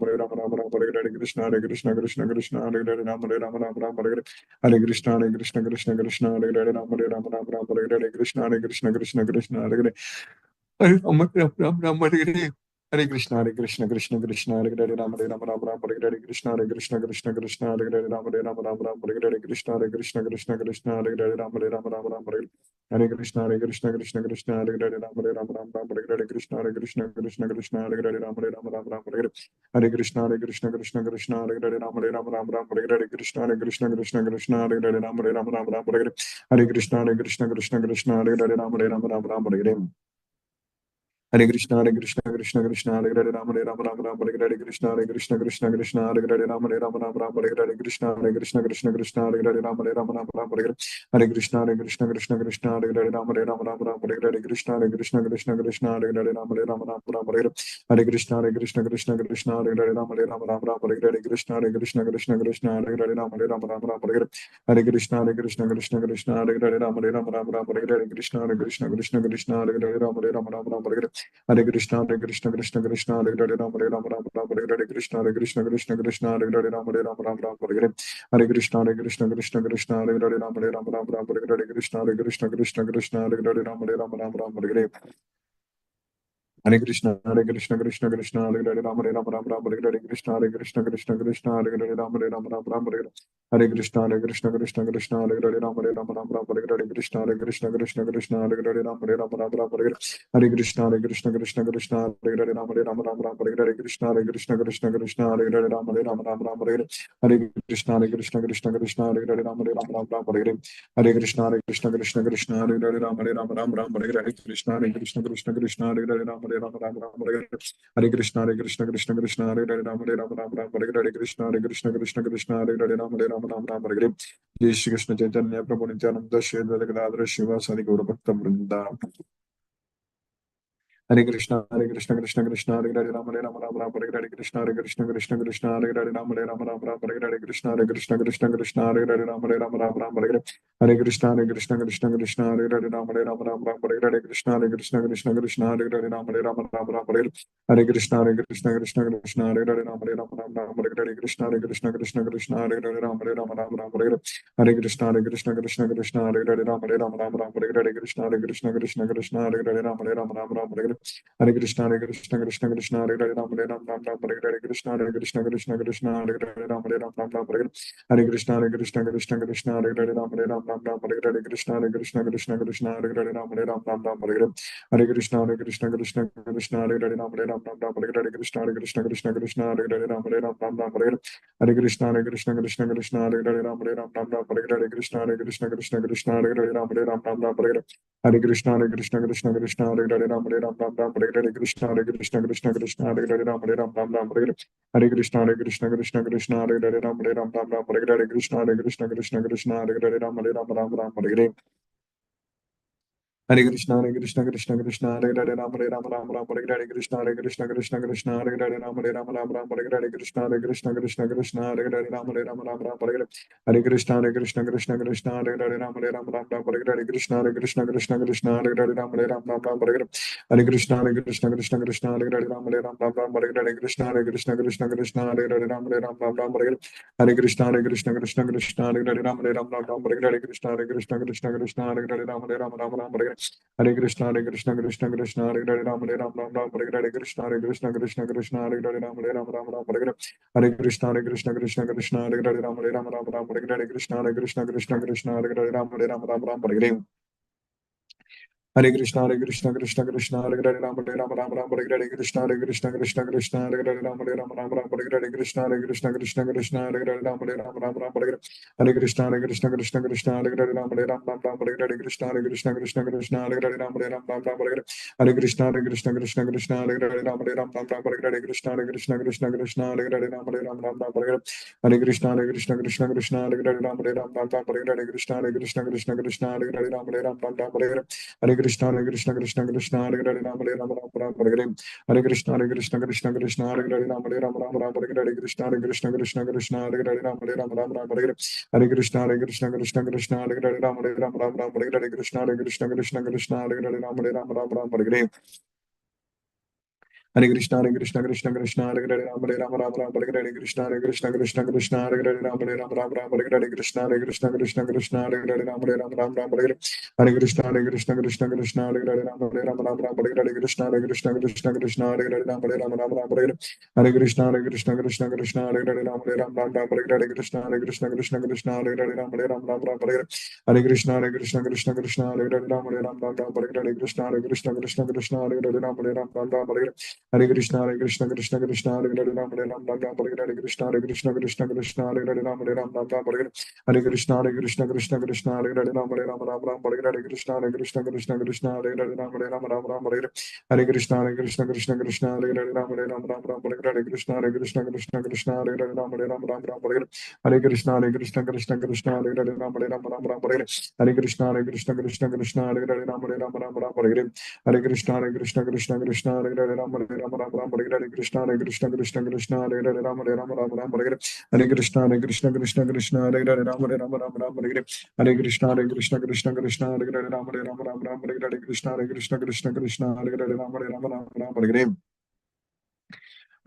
Hare Ram Ram Ram Hare Hare. Hare Krishna Krishna Hare Hare Ram Hare Ram Ram Ram Hare Hare. Hare Krishna Krishna Hare Hare Ram Ram Ram Hare Hare. Hare Krishna Hare Hare Ram Hare Ram Ram Ram Hare Hare. Hare Krishna Krishna Hare Hare Ram Hare Ram Ram Ram Hare Hare. Hare Krishna Krishna Hare Hare Ram Hare Ram Ram Ram Hare Hare. Hare Krishna, Hare Krishna, Krishna Krishna, Hare Hare, Ram Hare Ram, Ram Ram, Hare Hare Krishna, Hare Krishna, Krishna Krishna, Hare Hare, Ram Hare Ram, Ram Ram, Hare Hare. Hare Krishna, Hare Krishna, Krishna Krishna, Hare Hare, Ram Hare Ram, Ram Ram, Hare Hare Krishna, Hare Krishna, Krishna Krishna, Hare Hare, Ram Hare Ram, Ram Ram, Hare Hare. Hare Krishna, Hare Krishna, Krishna Krishna, Hare Hare, Ram Hare Ram, Ram Ram, Hare Hare. Hare Krishna, Hare Krishna, Krishna Krishna, Hare Hare, Ram Hare Ram, Ram Ram, Hare Hare Krishna, Hare Krishna, Krishna Krishna, Hare Hare, Ram Hare Ram, Ram Ram, Hare Hare Krishna, Hare Krishna, Krishna Krishna, Hare Hare, Ram Hare Ram, Ram Ram, Hare Hare. Hare Krishna, Hare Krishna, Krishna Krishna, Hare Hare, Ram Hare Ram, Ram Ram, Hare Hare Krishna, Hare Krishna, Krishna Krishna, Hare Hare, Ram Hare Ram, Ram Ram, Hare Hare. Hare Krishna, Hare Krishna, Krishna Krishna, Hare Hare, Ram Hare Ram, Ram Ram, Hare Hare Krishna, Hare Krishna, Krishna Krishna, Hare Hare, Ram Hare Ram, Ram Ram, Hare Hare. Hare Krishna, Hare Krishna, Krishna Krishna, Hare Hare, Ram Hare Ram, Ram Ram, Hare Hare Krishna, Hare Krishna, Krishna Krishna, Hare Hare, Ram Hare Ram, Ram Ram, Hare Hare. Hare Krishna, Hare Krishna, Krishna Krishna, Hare Hare, Ram Hare Ram, Ram Ram, Hare Hare Krishna, Hare Krishna, Krishna Krishna, Hare Hare, Ram Hare Ram, Ram Ram, Hare Hare. Hare Krishna, Hare Krishna, Krishna Krishna, Hare Hare, Ram Hare Ram, Ram Ram, Hare Hare Krishna, Hare Krishna, Krishna Krishna, Hare Hare, Ram Hare Ram, Ram Ram, Hare Hare. Hare Krishna, Hare Krishna, Krishna Krishna, Hare Hare, Ram Hare Ram, Ram Ram, Hare Hare Krishna, Hare Krishna, Krishna Krishna, Hare Hare, Ram Hare Ram, Ram Ram, Hare Hare. Hare Krishna, Hare Krishna, Krishna Krishna, Hare Hare, Ram Hare Ram, Ram Ram, Hare Hare Krishna, Hare Krishna, Krishna Krishna, Hare Hare, Ram Hare Ram, Ram Ram, Hare Hare. Hare Krishna, Hare Krishna, Krishna Krishna, Hare Hare, Ram Hare Ram, Ram Ram, Hare Hare Krishna, Hare Krishna, Krishna Krishna, Hare Hare, Ram Hare Ram, Ram Ram, Hare Hare. Hare Krishna, Hare Krishna, Krishna Krishna, Hare Hare, Ram Hare Ram, Ram Ram, Hare Hare. Hare Krishna, Hare Krishna, Krishna Krishna, Hare Hare, Ram Hare Ram, Ram Ram, Hare Hare. Hare Krishna, Hare Krishna, Krishna Krishna, Hare Hare, Ram Hare Ram, Ram Ram, Hare Hare. Hare Krishna, Hare Krishna, Krishna Krishna, Hare Hare, Ram Hare Ram, Ram Ram, Hare Hare. Hare Krishna, Hare Krishna, Krishna Krishna, Hare Hare, Ram Hare Ram, Ram Ram, Hare Hare. Jai Shri Krishna Chaitanya Prabhu Nityananda Shri Advaita Gadadhara Srivasadi Gaura Bhakta Vrinda. Hare Krishna, Hare Krishna, Krishna Krishna, Hare Hare, Ram Hare Ram, Ram Ram, Hare Hare Krishna, Hare Krishna, Krishna Krishna, Hare Hare, Ram Hare Ram, Ram Ram, Hare Hare Krishna, Hare Krishna, Krishna Krishna, Hare Hare, Ram Hare Ram, Ram Ram, Hare Hare. Hare Krishna, Hare Krishna, Krishna Krishna, Hare Hare, Ram Hare Ram, Ram Ram, Hare Hare Krishna, Hare Krishna, Krishna Krishna, Hare Hare, Ram Hare Ram, Ram Ram, Hare Hare. Hare Krishna, Hare Krishna, Krishna Krishna, Hare Hare, Ram Hare Ram, Ram Ram, Hare Hare Krishna, Hare Krishna, Krishna Krishna, Hare Hare, Ram Hare Ram, Ram Ram, Hare Hare. Hare Krishna, Hare Krishna, Krishna Krishna, Hare Hare, Ram Hare Ram, Ram Ram, Hare Hare Krishna, Hare Krishna, Krishna Krishna, Hare Hare, Ram Hare Ram, Ram Ram, Hare Hare. Hare Krishna, Hare Krishna, Krishna Krishna, Hare Hare, Ram Hare Ram, Ram Ram, Hare Hare Krishna, Hare Krishna, Krishna Krishna, Hare Hare, Ram Hare Ram, Ram Ram, Hare Hare. Hare Krishna, Hare Krishna, Krishna Krishna, Hare Hare, Ram Hare Ram, Ram Ram, Hare Hare Krishna, Hare Krishna, Krishna Krishna, Hare Hare, Ram Hare Ram, Ram Ram, Hare Hare. Hare Krishna, Hare Krishna, Krishna Krishna, Hare Hare, Ram Hare Ram, Ram Ram, Hare Hare Krishna, Hare Krishna, Krishna Krishna, Hare Hare, Ram Hare Ram, Ram Ram, Hare Hare. Hare Krishna, Hare Krishna, Krishna Krishna, Hare Hare, Ram Hare Ram, Ram Ram, Hare Hare Krishna, Hare Krishna, Krishna Krishna, Hare Hare, Ram Hare Ram, Ram Ram, Hare Hare. Hare Krishna, Hare Krishna, Krishna Krishna, Hare Hare, Ram Hare Ram, Ram Ram, Hare Hare Krishna, Hare Krishna, Krishna Krishna, Hare Hare, Ram Hare Ram, Ram Ram, Hare Hare. Hare Krishna, Hare Krishna, Krishna Krishna, Hare Hare, Ram Hare Ram, Ram Ram, Hare Hare Krishna, Hare Krishna, Krishna Krishna, Hare Hare, Ram Hare Ram, Ram Ram, Hare Hare. Hare Krishna, Hare Krishna, Krishna Krishna, Hare Hare, Ram Hare Ram, Ram Ram, Hare Hare Krishna, Hare Krishna, Krishna Krishna, Hare Hare, Ram Hare Ram, Ram Ram, Hare Hare Krishna, Hare Krishna, Krishna Krishna, Hare Hare, Ram Hare Ram, Ram Ram, Hare Hare. Hare Krishna, Hare Krishna, Krishna Krishna, Hare Hare, Ram Hare Ram, Ram Ram, Hare Hare Krishna, Hare Krishna, Krishna Krishna, Hare Hare, Ram Hare Ram, Ram Ram, Hare Hare. Hare Krishna, Hare Krishna, Krishna Krishna, Hare Hare, Ram Hare Ram, Ram Ram, Hare Hare Krishna, Hare Krishna, Krishna Krishna, Hare Hare, Ram Hare Ram, Ram Ram, Hare Hare. Hare Krishna, Hare Krishna, Krishna Krishna, Hare Hare, Ram Hare Ram, Ram Ram, Hare Hare Krishna, Hare Krishna, Krishna Krishna, Hare Hare, Ram Hare Ram, Ram Ram, Hare Hare. Hare Krishna, Hare Krishna, Krishna Krishna, Hare Hare, Ram Hare Ram, Ram Ram, Hare Hare Krishna, Hare Krishna, Krishna Krishna, Hare Hare, Ram Hare Ram, Ram Ram, Hare Hare. Hare Krishna, Hare Krishna, Krishna Krishna, Hare Hare, Ram Hare Ram, Ram Ram, Hare Hare Krishna, Hare Krishna, Krishna Krishna, Hare Hare, Ram Hare Ram, Ram Ram, Hare Hare. Hare Krishna, Hare Krishna, Krishna Krishna, Hare Hare, Ram Hare Ram, Ram Ram, Hare Hare Krishna, Hare Krishna, Krishna Krishna, Hare Hare, Ram Hare Ram, Ram Ram, Hare Hare Krishna, Hare Krishna, Krishna Krishna, Hare Hare, Ram Hare Ram, Ram Ram, Hare Hare. Hare Krishna, Hare Krishna, Krishna Krishna, Hare Hare, Ram Hare Ram, Ram Ram, Hare Hare Krishna, Hare Krishna, Krishna Krishna, Hare Hare, Ram Hare Ram, Ram Ram, Hare Hare. Hare Krishna, Hare Krishna, Krishna Krishna, Hare Hare, Ram Hare Ram, Ram Ram, Hare Hare Krishna, Hare Krishna, Krishna Krishna, Hare Hare, Ram Hare Ram, Ram Ram, Hare Hare. Hare Krishna, Hare Krishna, Krishna Krishna, Hare Hare, Ram Hare Ram, Ram Ram, Hare Hare Krishna, Hare Krishna, Krishna Krishna, Hare Hare, Ram Hare Ram, Ram Ram, Hare Hare. Hare Krishna, Hare Krishna, Krishna Krishna, Hare Hare, Ram Hare Ram, Ram Ram, Hare Hare. Hare Krishna, Hare Krishna, Krishna Krishna, Hare Hare, Ram Hare Ram, Ram Ram, Hare Hare Krishna, Hare Krishna, Krishna Krishna, Hare Hare, Ram Hare Ram, Ram Ram, Hare Hare. Hare Krishna, Hare Krishna, Krishna Krishna, Hare Hare, Ram Hare Ram, Ram Ram, Hare Hare Krishna, Hare Krishna, Krishna Krishna, Hare Hare, Ram Hare Ram, Ram Ram, Hare Hare. Hare Krishna, Hare Krishna, Krishna Krishna, Hare Hare, Ram Hare Ram, Ram Ram, Hare Hare Krishna, Hare Krishna, Krishna Krishna, Hare Hare, Ram Hare Ram, Ram Ram, Hare Hare Krishna, Hare Krishna, Krishna Krishna, Hare Hare, Ram Hare Ram, Ram Ram, Hare Hare, Hare Krishna, Hare Krishna, Krishna Krishna, Hare Hare, Ram Hare Ram, Ram Ram, Hare Hare Krishna, Hare Krishna, Krishna Krishna, Hare Hare, Ram Hare Ram, Ram Ram, Hare Hare, Hare Krishna, Hare Krishna, Krishna Krishna, Hare Hare, Ram Hare Ram, Ram Ram, Hare Hare Krishna, Hare Krishna, Krishna Krishna, Hare Hare, Ram Hare Ram, Ram Ram, Hare Hare, Hare Krishna, Hare Krishna, Krishna Krishna, Hare Hare, Ram Hare Ram, Ram Ram, Hare Hare Krishna, Hare Krishna, Krishna Krishna, Hare Hare, Ram Hare Ram, Ram Ram, Hare Hare, Hare Krishna, Hare Krishna, Krishna Krishna, Hare Hare, Ram Hare Ram, Ram Ram, Hare Hare Krishna, Hare Krishna, Krishna Krishna, Hare Hare, Ram Hare Ram, Ram Ram, Hare Hare, Hare Krishna, Hare Krishna, Krishna Krishna, Hare Hare, Ram Hare Ram, Ram Ram, Hare Hare Krishna, Hare Krishna, Krishna Krishna, Hare Hare, Ram Hare Ram, Ram Ram, Hare Hare, Hare Krishna, Hare Krishna, Krishna Krishna, Hare Hare, Ram Hare Ram, Ram Ram, Hare Hare Krishna, Hare Krishna, Krishna Krishna, Hare Hare, Ram Hare Ram, Ram Ram, Hare Hare, Hare Krishna, Hare Krishna, Krishna Krishna, Hare Hare, Ram Hare Ram, Ram Ram, Hare Hare, Hare Krishna, Hare Krishna, Krishna Krishna, Hare Hare, Ram Hare Ram, Ram Ram, Hare Hare, Hare Krishna, Hare Krishna, Krishna Krishna, Hare Hare, Ram Hare Ram, Ram Ram, Hare Hare, Krishna, Hare Krishna, Krishna Krishna, Hare Hare, Ram Hare Ram, Ram Ram, Hare Hare, Hare Krishna, Hare Krishna, Krishna Krishna, Hare Hare, Ram Hare Ram, Ram Ram, Hare Hare, Hare Krishna, Hare Krishna, Krishna Krishna, Hare Hare, Ram Hare Ram, Ram Ram, Hare Hare, Krishna, Hare Krishna, Krishna Krishna, Hare Hare, Ram Hare Ram, Ram Ram, Hare Hare,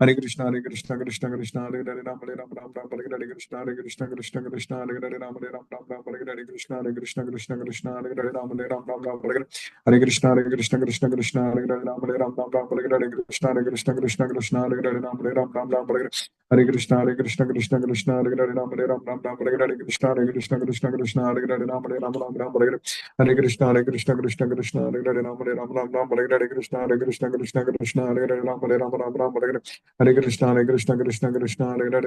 Hare Krishna, Hare Krishna, Krishna Krishna, Hare Hare, Ram Hare Ram, Ram Ram, Hare Hare, Krishna, Hare Krishna, Krishna Krishna, Hare Hare, Ram Hare Ram, Ram Ram, Hare Hare, Krishna, Hare Krishna, Krishna Krishna, Hare Hare, Ram Hare Ram, Ram Ram, Hare Hare, Hare Krishna, Hare Krishna, Krishna Krishna, Hare Hare, Ram Hare Ram, Ram Ram, Hare Hare, Krishna, Hare Krishna, Krishna Krishna, Hare Hare, Ram Hare Ram, Ram Ram, Hare Hare, Hare Krishna, Hare Krishna, Krishna Krishna, Hare Hare, Ram Hare Ram, Ram Ram, Hare Hare, Krishna, Hare Krishna, Krishna Krishna, Hare Hare, Ram Hare Ram, Ram Ram, Hare Hare, Hare Krishna, Hare Krishna, Krishna Krishna, Hare Hare, Ram Hare Ram, Ram Ram, Hare Hare, Krishna, Hare Krishna, Krishna Krishna, Hare Hare, Ram Hare Ram, Ram Ram, Hare Hare, Hare Krishna,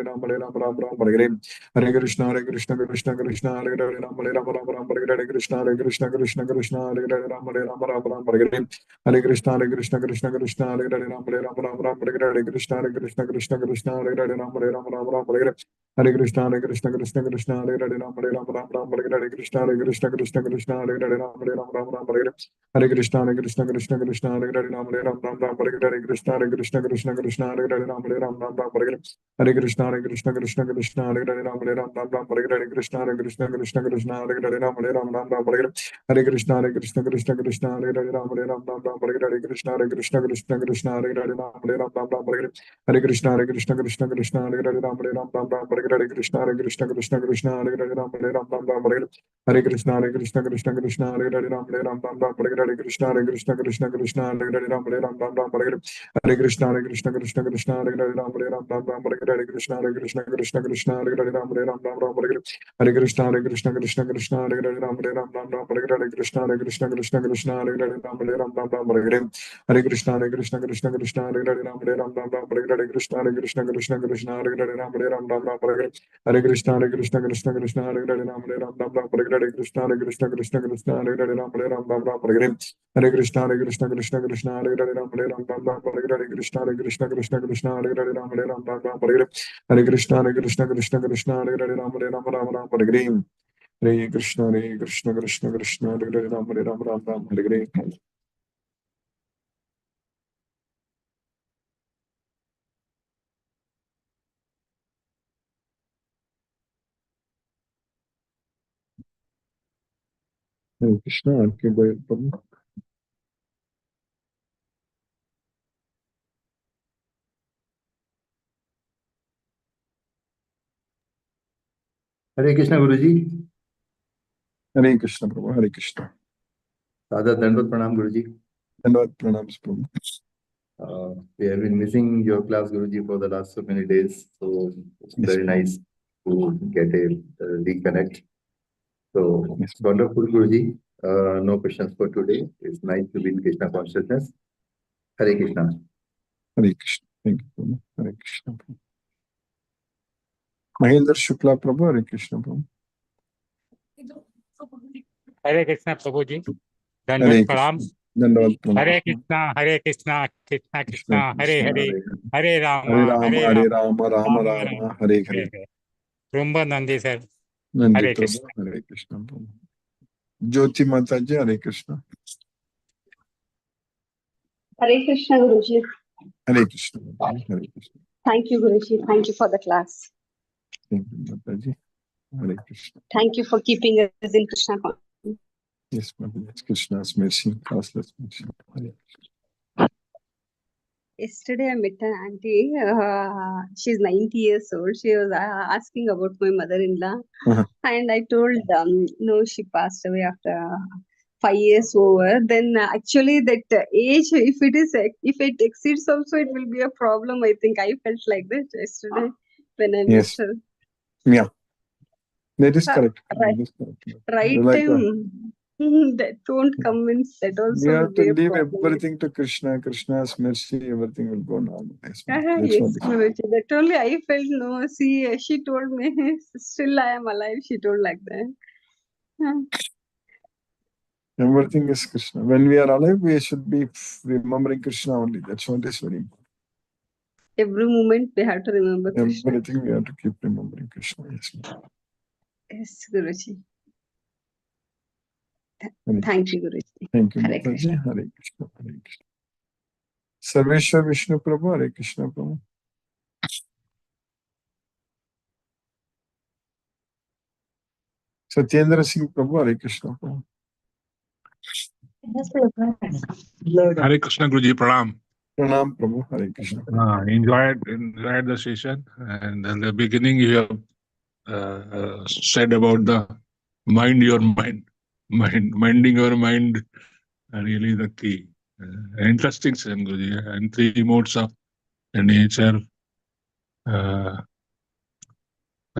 Hare Krishna, Krishna Krishna, Hare Hare, Ram Hare Ram, Ram Ram, Hare Hare, Hare Krishna, Hare Krishna, Krishna Krishna, Hare Hare, Ram Hare Ram, Ram Ram, Hare Hare, Krishna, Hare Krishna, Krishna Krishna, Hare Hare, Ram Hare Ram, Ram Ram, Hare Hare, Hare Krishna, Hare Krishna, Krishna Krishna, Hare Hare, Ram Hare Ram, Ram Ram, Hare Hare, Krishna, Hare Krishna, Krishna Krishna, Hare Hare, Ram Hare Ram, Ram Ram, Hare Hare, Hare Krishna, Hare Krishna, Krishna Krishna, Hare Hare, Ram Hare Ram, Ram Ram, Hare Hare, Krishna, Hare Krishna, Krishna Krishna, Hare Hare, Ram Hare Ram, Ram Ram, Hare Hare, Hare Krishna, Hare Krishna, Krishna Krishna, Hare Hare, Ram Hare Ram, Ram Ram, Hare Hare, Krishna, Hare Krishna, Krishna Krishna, Hare Hare, Ram Hare Ram, Ram Ram, Hare Hare, Hare Krishna, Hare Krishna, Krishna Krishna, Hare Hare, Ram Hare Ram, Ram Ram, Hare Hare, Krishna, Hare Krishna, Krishna Krishna, Hare Hare, Ram Hare Ram, Ram Ram, Hare Hare, Hare Krishna, Hare Krishna, Krishna Krishna, Hare Hare, Ram Hare Ram, Ram Ram, Hare Hare, Krishna, Hare Krishna, Krishna Krishna, Hare Hare, Ram Hare Ram, Ram Ram, Hare Hare, Hare Krishna, Hare Krishna, Krishna Krishna, Hare Hare, Ram Hare Ram, Ram Ram, Hare Hare, Krishna, Hare Krishna, Krishna Krishna, Hare Hare, Ram Hare Ram, Ram Ram, Hare Hare, Hare Krishna, Hare Krishna, Krishna Krishna, Hare Hare, Ram Hare Ram, Ram Ram, Hare Hare, Krishna, Hare Krishna, Krishna Krishna, Hare Hare, Ram Hare Ram, Ram Ram, Hare Hare, Hare Krishna, Hare Krishna, Krishna Krishna, Hare Hare, Ram Hare Ram, Ram Ram, Hare Hare, Krishna, Hare Krishna, Krishna Krishna, Hare Hare, Ram Hare Ram, Ram Ram, Hare Hare, Hare Krishna, Hare Krishna, Krishna Krishna, Hare Hare, Ram Hare Ram, Ram Ram, Hare Hare, Krishna, Hare Krishna, Krishna Krishna, Hare Hare, Ram Hare Ram, Ram Ram, Hare Hare, Hare Krishna, Hare Krishna, Krishna Krishna, Hare Hare, Ram Hare Ram, Ram Ram, Hare Hare, Krishna, Hare Krishna, Krishna Krishna, Hare Hare, Ram Hare Ram, Ram Ram, Hare Hare, Hare Krishna, Hare Krishna, Krishna Krishna, Hare Hare, Ram Hare Ram, Ram Ram, Hare Hare, Krishna, Hare Krishna, Krishna Krishna, Hare Hare, Ram Hare Ram, Ram Ram, Hare Hare, Hare Krishna, Hare Krishna, Krishna Krishna, Hare Hare, Ram Hare Ram, Ram Ram, Hare Hare, Krishna, Hare Krishna, Krishna Krishna, Hare Hare, Ram Hare Ram, Ram Ram, Hare Hare, Hare Krishna, Hare Krishna, Krishna Krishna, Hare Hare, Ram Hare Ram, Ram Ram, Hare Hare, Hare Krishna, Hare Krishna, Krishna Krishna, Hare Hare, Ram Hare Ram, Ram Ram, Hare Hare. Hare Krishna, आपके प्रभु. हरे कृष्ण गुरु जी. हरे कृष्ण प्रभु, हरे कृष्ण. सादर दंडवत प्रणाम गुरु जी. धन्यवाद, प्रणाम प्रभु. We have been missing your class, Guruji, for the last so many days. So it's Yes, very nice to get a reconnect. So yes. wonderful, Guruji. No questions for today. It's nice to be in Krishna consciousness. Hare Krishna. Hare Krishna. Thank you, Prabhu. Hare Krishna, Prabhu. Mahendra Shukla Prabhu, Hare Krishna, Prabhu. Hare Krishna Prabhu ji. Hare दंडवत Krishna. प्रणाम. धन्यवाद, प्रणाम. हरे कृष्णा कृष्णा कृष्णा कृष्णा हरे Krishna, Hare, Hare Ram Hare Rama, Hare Hare Ram Rama, Rama Ram Rama, Ram Hare Hare Hare. Hare. Rumba Nandi sir. Nandi Hare Prabhu, Krishna. Hare Krishna, Prabhu. Jyoti Mataji, Hare Krishna. Hare Krishna, Guruji. Hare Krishna, Mataji, Hare Krishna. Thank you, Guruji. Thank you for the class. Thank you, Mataji. Hare Krishna. Thank you for keeping us in Krishna consciousness. Yes, Mataji. It's Krishna's mercy, classless mercy. Hare Krishna. Yesterday I met an auntie. She's 90 years old. She was asking about my mother-in-law, and I told no, she passed away after 5 years over. Then actually that age, if it exceeds also, it will be a problem. I think I felt like that yesterday when I met Yes. her. Yeah. That is correct. Right, That is correct. right Like, time. That won't come in. That also we will have to be a leave problem. everything to Krishna. Krishna's mercy, everything will go normal. That's Yes, what it is. Guruji. That only I felt. No, see, she told me, still I am alive. She told like that. Everything is Krishna. When we are alive, we should be remembering Krishna only. That's what is very important. Every moment we have to remember Krishna. Everything we have to keep remembering Krishna. Yes. Yes, Guruji. Hare Thank you, Guruji. Thank you, Hare Mataji. Krishna. Hare Krishna. Hare Krishna. Sarveshwar Vishnu Prabhu. Hare Krishna Prabhu. Satyendra Singh Prabhu. Hare Krishna Prabhu. Hare Krishna Guruji, Pranam. Pranam Prabhu. Hare Krishna. Enjoyed the session, and in the beginning you have said about the minding your mind, really the key. Interesting session, Guruji, and 3 modes of nature.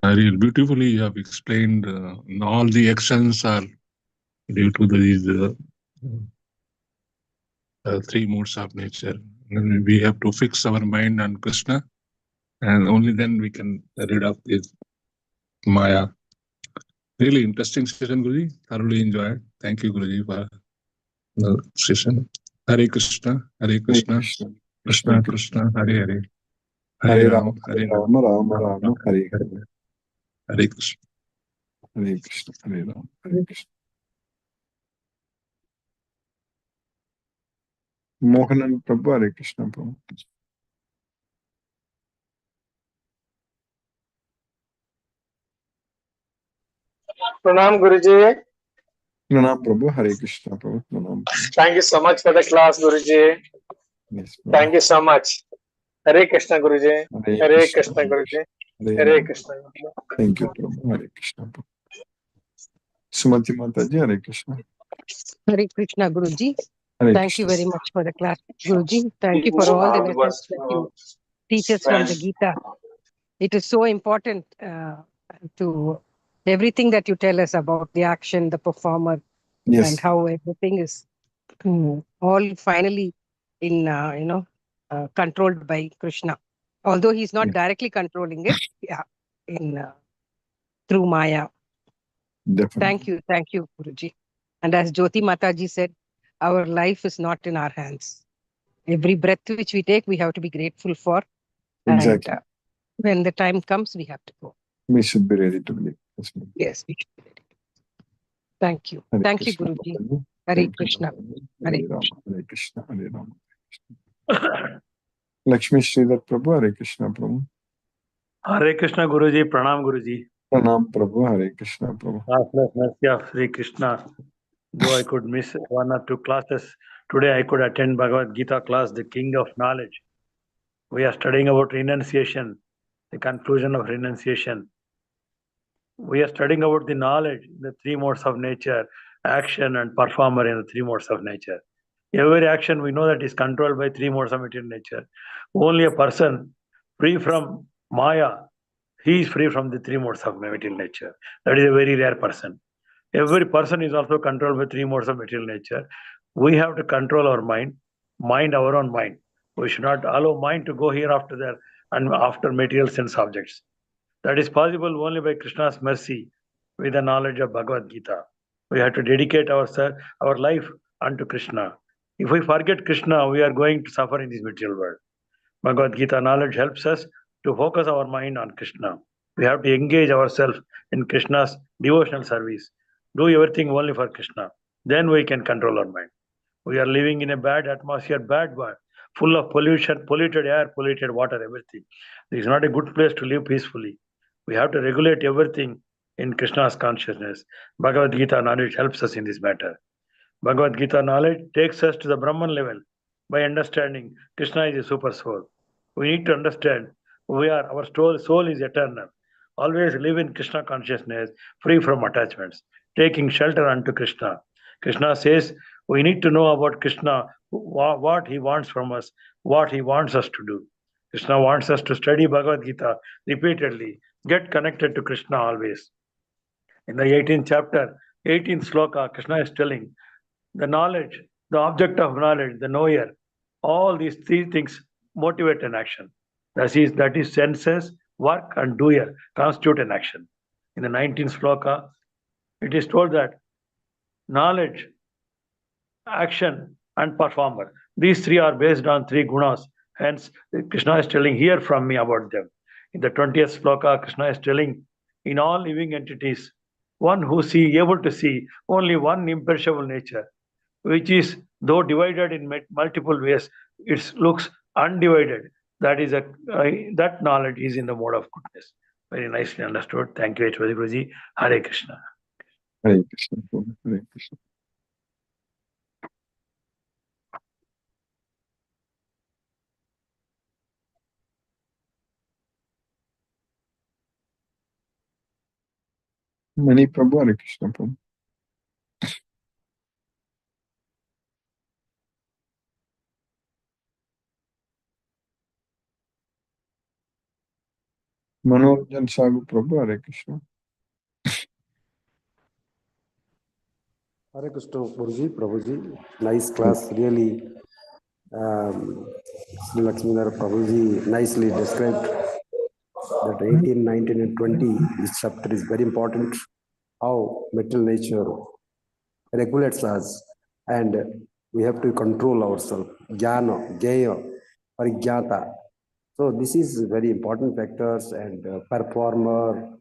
Really beautifully you have explained. All the actions are due to these 3 modes of nature. And we have to fix our mind on Krishna, and only then we can rid of this Maya. Really interesting session, Guruji. Thoroughly enjoyed. Thank you, Guruji, for the session. Hare Krishna, Hare Krishna, Krishna. Krishna Krishna, Hare Hare, Hare Ram, Rama, Hare Rama, Rama Rama, Hare Hare. Hare Krishna. Hare Krishna, Hare Rama, Hare Krishna. Mohanan Prabhu. Hare Krishna Prabhu. Pranam Guruji. Pranam Prabhu. Hare Krishna Prabhu. Pranam Prabhu. Thank you so much for the class, Guruji. Yes, Prabhu. Thank you so much. Hare Krishna Guruji. Hare Krishna Guruji. Hare Krishna. Thank you, Prabhu. Hare Krishna Prabhu. Sumati Mataji. Hare Krishna. Hare Krishna, Guruji. Hare Thank Krishna. you very much for the class, Guruji. Thank you for all the lessons that you teach us from the Gita. It is so important to everything that you tell us about the action, the performer, Yes. and how everything is all finally in controlled by Krishna. Although he's not directly controlling it, through Maya. Definitely. Thank you, Guruji. And as Jyoti Mataji said, our life is not in our hands. Every breath which we take, we have to be grateful for. Exactly. And when the time comes, we have to go. We should be ready to believe. Yes, we should be ready. Thank you. Hare Thank Krishna, you, Guruji. Prabhu. Hare Thank you, Krishna. Prabhu. Hare Hare Rama, Hare Krishna, Hare Rama. Lakshmi Sridhar Prabhu. Hare Krishna Prabhu. Hare Krishna Guruji, Pranam Guruji. Pranam Prabhu. Hare Krishna Prabhu. Mercy of Sri Krishna. Though I could miss 1 or 2 classes, today I could attend Bhagavad Gita class, the King of Knowledge. We are studying about renunciation, the conclusion of renunciation. We are studying about the knowledge, the 3 modes of nature, action and performer in the 3 modes of nature. Every action we know that is controlled by 3 modes of material nature. Only a person free from Maya, he is free from the 3 modes of material nature. That is a very rare person. Every person is also controlled by 3 modes of material nature. We have to control our mind our own mind. We should not allow mind to go here after there and after material sense objects. That is possible only by Krishna's mercy with the knowledge of Bhagavad Gita. We have to dedicate our life unto Krishna. If we forget Krishna, we are going to suffer in this material world. Bhagavad Gita knowledge helps us to focus our mind on Krishna. We have to engage ourselves in Krishna's devotional service. Do everything only for Krishna. Then we can control our mind. We are living in a bad atmosphere, bad world, full of pollution, polluted air, polluted water, everything. This is not a good place to live peacefully. We have to regulate everything in Krishna's consciousness. Bhagavad Gita knowledge helps us in this matter. Bhagavad Gita knowledge takes us to the Brahman level. by understanding Krishna is a super soul. We need to understand our soul is eternal. Always live in Krishna consciousness, free from attachments, taking shelter unto Krishna. Krishna says we need to know about Krishna, what he wants from us, what he wants us to do. Krishna wants us to study Bhagavad Gita repeatedly, get connected to Krishna always. In the 18th chapter, 18th sloka, Krishna is telling the knowledge, the object of knowledge, the knower, all these three things motivate an action. That is senses, work, and doer constitute an action. In the 19th sloka, it is told that knowledge, action, and performer. These three are based on three gunas. Hence, Krishna is telling, hear from me about them. In the 20th sloka, Krishna is telling, in all living entities, one who able to see only one imperishable nature, which is, though divided in multiple ways, it looks undivided. That knowledge is in the mode of goodness. Very nicely understood. Thank you, H.V. Guruji. Hare Krishna. Hare Krishna, Prabhu. Hare Krishna. Mani Prabhu, Hare Krishna, Prabhu. Manoranjan Sagu Prabhu, Hare Krishna. Hare Krishna, Guruji, Prabhuji. Nice class, really. Sri Lakshmidhar Prabhuji nicely described that 18, 19, and 20. This chapter is very important. How material nature regulates us, and we have to control ourselves. Jnana, Jaya, Parigyata. So this is very important factors, and performer,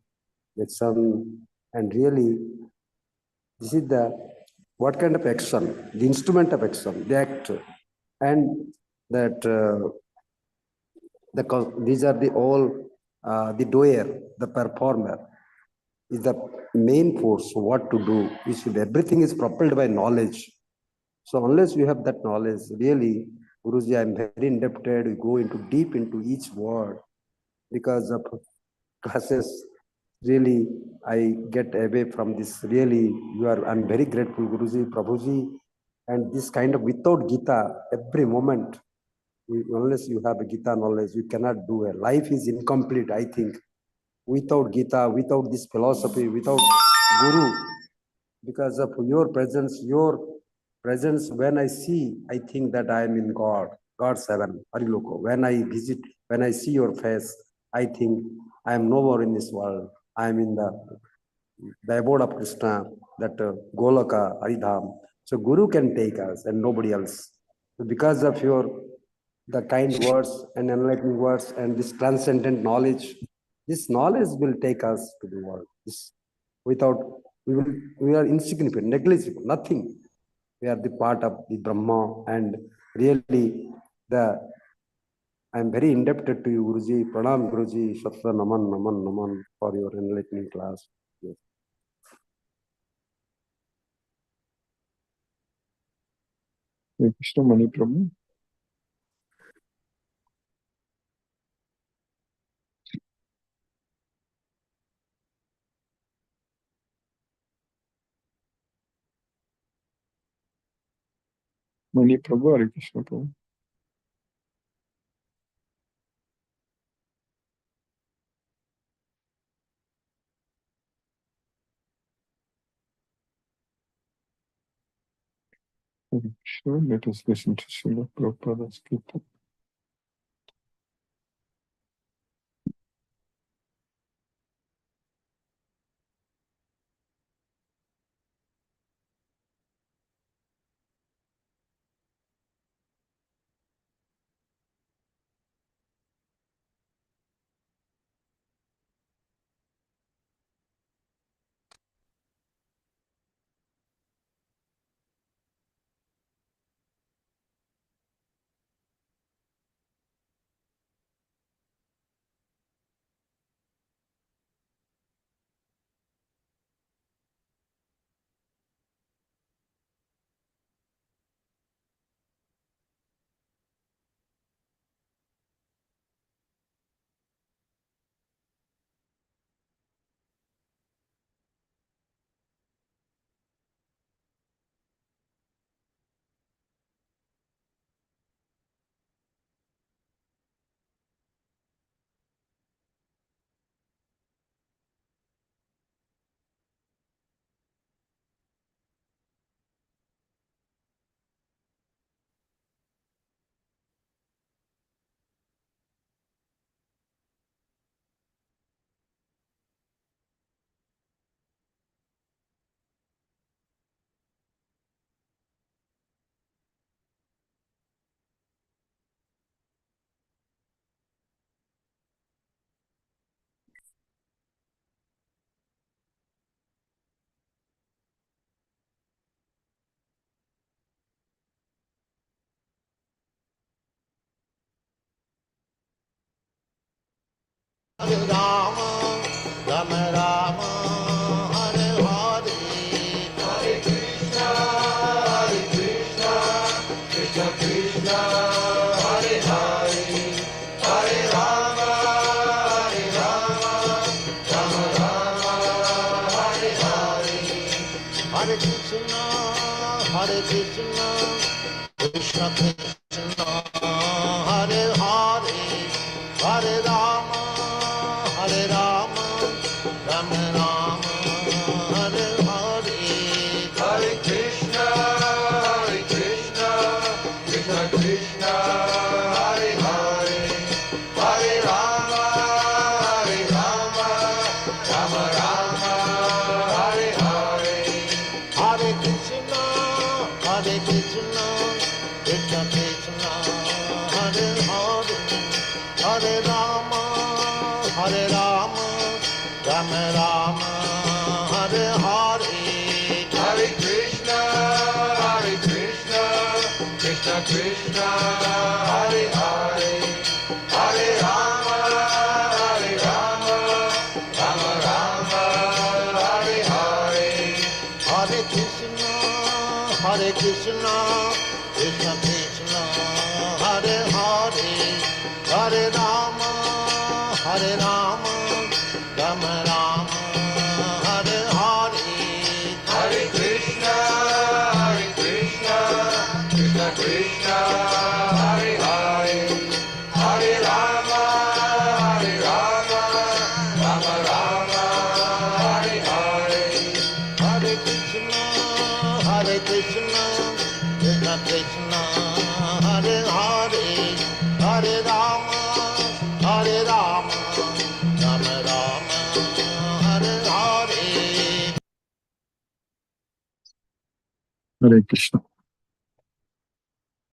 the sun, and really this is what kind of action, the instrument of action, the act, and that these are the doer, the performer is the main force. What to do? Everything is propelled by knowledge. So unless you have that knowledge, really, Guruji, I am very indebted. We go deep into each word because of classes. Really, I get away from this. Really, I'm very grateful, Guruji, Prabhuji, and this kind of without Gita, every moment, unless you have a Gita knowledge, you cannot do it. Life is incomplete, I think, without Gita, without this philosophy, without Guru, because of your presence, when I see, I think that I am in God's heaven, Hariloko. When I see your face, I think I am no more in this world. I am in the abode of Krishna, that Golaka, Haridham. So Guru can take us and nobody else. So because of the kind words and enlightening words and this transcendent knowledge, this knowledge will take us to the world. We are insignificant, negligible, nothing. We are the part of the Brahma, and really I am very indebted to you, Guruji. Pranam, Guruji. Shatra Naman, Naman, Naman for your enlightening class. Yes. Hare Krishna, Mani Prabhu. Mani Prabhu, Hare Krishna, Prabhu. Hare Krishna, let us listen to Srila Prabhupada's Gita. Hare Rama, Rama Rama, Hare Hare, Hare Krishna, Krishna Krishna, Hare Hare, Hare Rama, Rama Rama, Hare Hare, Hare Krishna, Krishna Krishna, Hare Hare, Hare Rama, Rama Rama, Hare Hare, Hare Krishna, Krishna Krishna, Hare Hare, Hare Rama, Rama Rama, Hare Hare, Hare Krishna, Krishna Krishna, Hare Hare, Hare Rama, Rama Rama, Hare Hare, Hare Krishna, Krishna Krishna, Hare Hare, Hare Rama, Rama Rama, Hare Hare, Hare Krishna, Krishna Krishna, Hare Hare, Hare Rama, Rama Rama, Hare Hare, Hare Krishna, Krishna Krishna, Hare Hare, Hare Rama, Rama Rama, Hare Hare, Hare Krishna, Krishna Krishna, Hare Hare, Hare Rama, Rama Rama, Hare Hare. Hare Krishna.